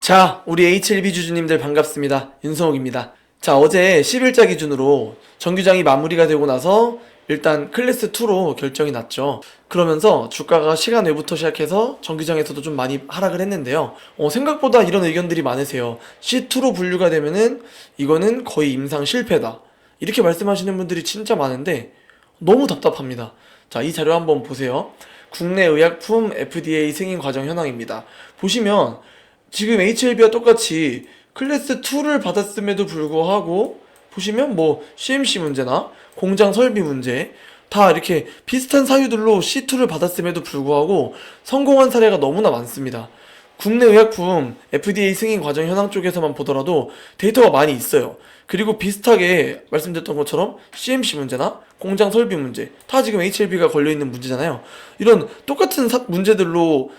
자, 우리 HLB 주주님들 반갑습니다. 윤성욱입니다. 자, 어제 10일자 기준으로 정규장이 마무리가 되고 나서 일단 클래스2로 결정이 났죠. 그러면서 주가가 시간 외부터 시작해서 정규장에서도 좀 많이 하락을 했는데요. 생각보다 이런 의견들이 많으세요. C2로 분류가 되면은 이거는 거의 임상 실패다. 이렇게 말씀하시는 분들이 진짜 많은데 너무 답답합니다. 자, 이 자료 한번 보세요. 국내 의약품 FDA 승인 과정 현황입니다. 보시면 지금 HLB와 똑같이 클래스 2를 받았음에도 불구하고 보시면 뭐 CMC 문제나 공장 설비 문제 다 이렇게 비슷한 사유들로 C2를 받았음에도 불구하고 성공한 사례가 너무나 많습니다. 국내 의약품 FDA 승인 과정 현황 쪽에서만 보더라도 데이터가 많이 있어요. 그리고 비슷하게 말씀드렸던 것처럼 CMC 문제나 공장 설비 문제 다 지금 HLB가 걸려있는 문제잖아요. 이런 똑같은 문제들로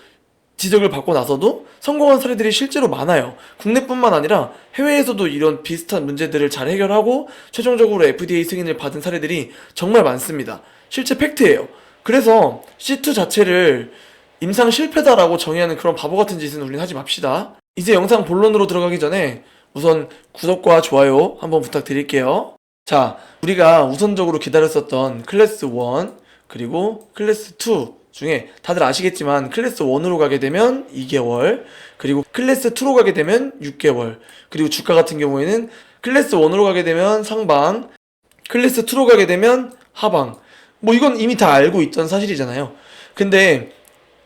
지적을 받고 나서도 성공한 사례들이 실제로 많아요. 국내뿐만 아니라 해외에서도 이런 비슷한 문제들을 잘 해결하고 최종적으로 FDA 승인을 받은 사례들이 정말 많습니다. 실제 팩트예요. 그래서 C2 자체를 임상 실패다라고 정의하는 그런 바보 같은 짓은 우린 하지 맙시다. 이제 영상 본론으로 들어가기 전에 우선 구독과 좋아요 한번 부탁드릴게요. 자, 우리가 우선적으로 기다렸었던 클래스 1 그리고 클래스 2 중에 다들 아시겠지만 클래스 1으로 가게 되면 2개월, 그리고 클래스 2로 가게 되면 6개월, 그리고 주가 같은 경우에는 클래스 1으로 가게 되면 상방, 클래스 2로 가게 되면 하방. 뭐 이건 이미 다 알고 있던 사실이잖아요. 근데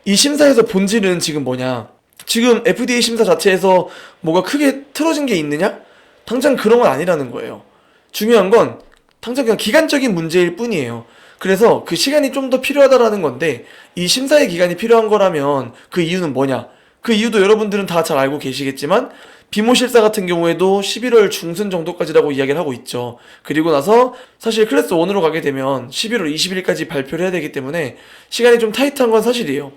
이 심사에서 본질은 지금 뭐냐? 지금 FDA 심사 자체에서 뭐가 크게 틀어진 게 있느냐? 당장 그런 건 아니라는 거예요. 중요한 건 당장 그냥 기간적인 문제일 뿐이에요. 그래서 그 시간이 좀 더 필요하다라는 건데 이 심사의 기간이 필요한 거라면 그 이유는 뭐냐? 그 이유도 여러분들은 다 잘 알고 계시겠지만 비모실사 같은 경우에도 11월 중순 정도까지라고 이야기를 하고 있죠. 그리고 나서 사실 클래스 1으로 가게 되면 11월 20일까지 발표를 해야 되기 때문에 시간이 좀 타이트한 건 사실이에요.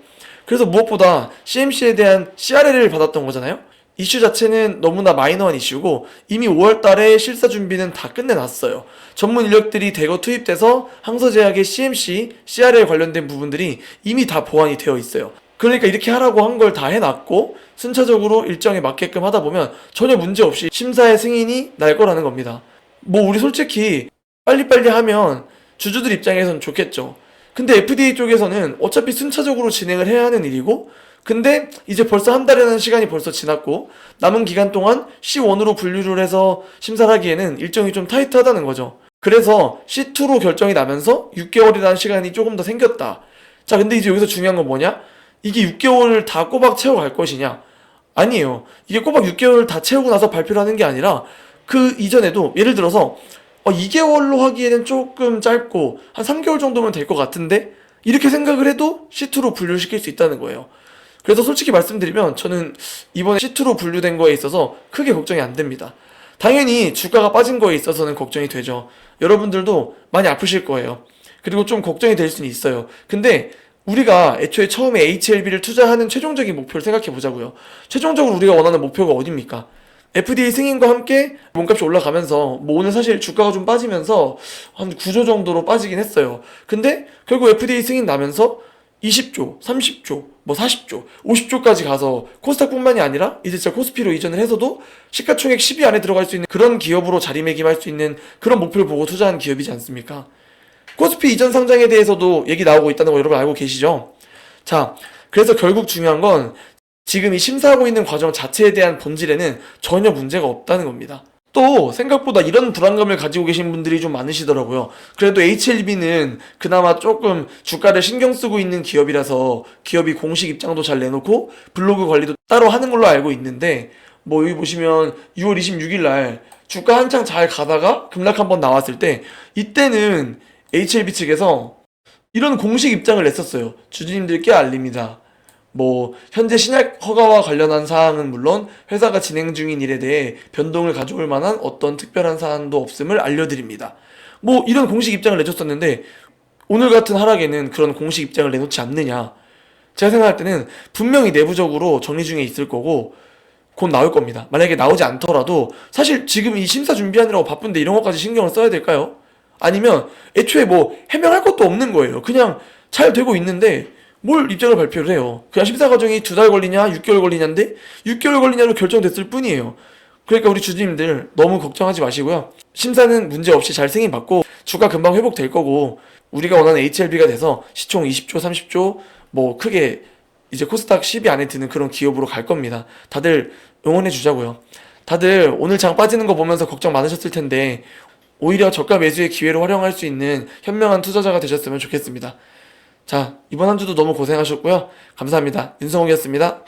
그래서 무엇보다 CMC에 대한 CRL을 받았던 거잖아요. 이슈 자체는 너무나 마이너한 이슈고 이미 5월달에 실사 준비는 다 끝내놨어요. 전문 인력들이 대거 투입돼서 항서제약의 CMC, CRL 관련된 부분들이 이미 다 보완이 되어 있어요. 그러니까 이렇게 하라고 한 걸 다 해놨고 순차적으로 일정에 맞게끔 하다 보면 전혀 문제없이 심사의 승인이 날 거라는 겁니다. 뭐 우리 솔직히 빨리빨리 하면 주주들 입장에선 좋겠죠. 근데 FDA 쪽에서는 어차피 순차적으로 진행을 해야 하는 일이고 근데 이제 벌써 한 달이라는 시간이 벌써 지났고 남은 기간 동안 C1으로 분류를 해서 심사를 하기에는 일정이 좀 타이트하다는 거죠. 그래서 C2로 결정이 나면서 6개월이라는 시간이 조금 더 생겼다. 자, 근데 이제 여기서 중요한 건 뭐냐? 이게 6개월을 다 꼬박 채워갈 것이냐? 아니에요. 이게 꼬박 6개월을 다 채우고 나서 발표를 하는 게 아니라 그 이전에도 예를 들어서 2개월로 하기에는 조금 짧고 한 3개월 정도면 될 것 같은데 이렇게 생각을 해도 C2로 분류시킬 수 있다는 거예요. 그래서 솔직히 말씀드리면 저는 이번에 C2로 분류된 거에 있어서 크게 걱정이 안 됩니다. 당연히 주가가 빠진 거에 있어서는 걱정이 되죠. 여러분들도 많이 아프실 거예요. 그리고 좀 걱정이 될 수는 있어요. 근데 우리가 애초에 처음에 HLB를 투자하는 최종적인 목표를 생각해 보자고요. 최종적으로 우리가 원하는 목표가 어딥니까? FDA 승인과 함께 몸값이 올라가면서 뭐 오늘 사실 주가가 좀 빠지면서 한 9조 정도로 빠지긴 했어요. 근데 결국 FDA 승인 나면서 20조, 30조, 뭐 40조, 50조까지 가서 코스닥뿐만이 아니라 이제 진짜 코스피로 이전을 해서도 시가총액 10위 안에 들어갈 수 있는 그런 기업으로 자리매김할 수 있는 그런 목표를 보고 투자한 기업이지 않습니까? 코스피 이전 상장에 대해서도 얘기 나오고 있다는 거 여러분 알고 계시죠? 자, 그래서 결국 중요한 건 지금 이 심사하고 있는 과정 자체에 대한 본질에는 전혀 문제가 없다는 겁니다. 또 생각보다 이런 불안감을 가지고 계신 분들이 좀 많으시더라고요. 그래도 HLB는 그나마 조금 주가를 신경 쓰고 있는 기업이라서 기업이 공식 입장도 잘 내놓고 블로그 관리도 따로 하는 걸로 알고 있는데 뭐 여기 보시면 6월 26일 날 주가 한창 잘 가다가 급락 한번 나왔을 때 이때는 HLB 측에서 이런 공식 입장을 냈었어요. 주주님들께 알립니다. 뭐 현재 신약 허가와 관련한 사항은 물론 회사가 진행 중인 일에 대해 변동을 가져올 만한 어떤 특별한 사안도 없음을 알려드립니다. 뭐 이런 공식 입장을 내줬었는데 오늘 같은 하락에는 그런 공식 입장을 내놓지 않느냐. 제가 생각할 때는 분명히 내부적으로 정리 중에 있을 거고 곧 나올 겁니다. 만약에 나오지 않더라도 사실 지금 이 심사 준비하느라고 바쁜데 이런 것까지 신경을 써야 될까요? 아니면 애초에 뭐 해명할 것도 없는 거예요. 그냥 잘 되고 있는데 뭘 입장을 발표를 해요. 그냥 심사 과정이 2달 걸리냐 6개월 걸리냐인데 6개월 걸리냐로 결정됐을 뿐이에요. 그러니까 우리 주주님들 너무 걱정하지 마시고요. 심사는 문제 없이 잘 승인받고 주가 금방 회복될 거고, 우리가 원하는 HLB가 돼서 시총 20조 30조 뭐 크게 이제 코스닥 10위 안에 드는 그런 기업으로 갈 겁니다. 다들 응원해 주자고요. 다들 오늘 장 빠지는 거 보면서 걱정 많으셨을 텐데 오히려 저가 매수의 기회로 활용할 수 있는 현명한 투자자가 되셨으면 좋겠습니다. 자, 이번 한 주도 너무 고생하셨고요. 감사합니다. 윤성욱이었습니다.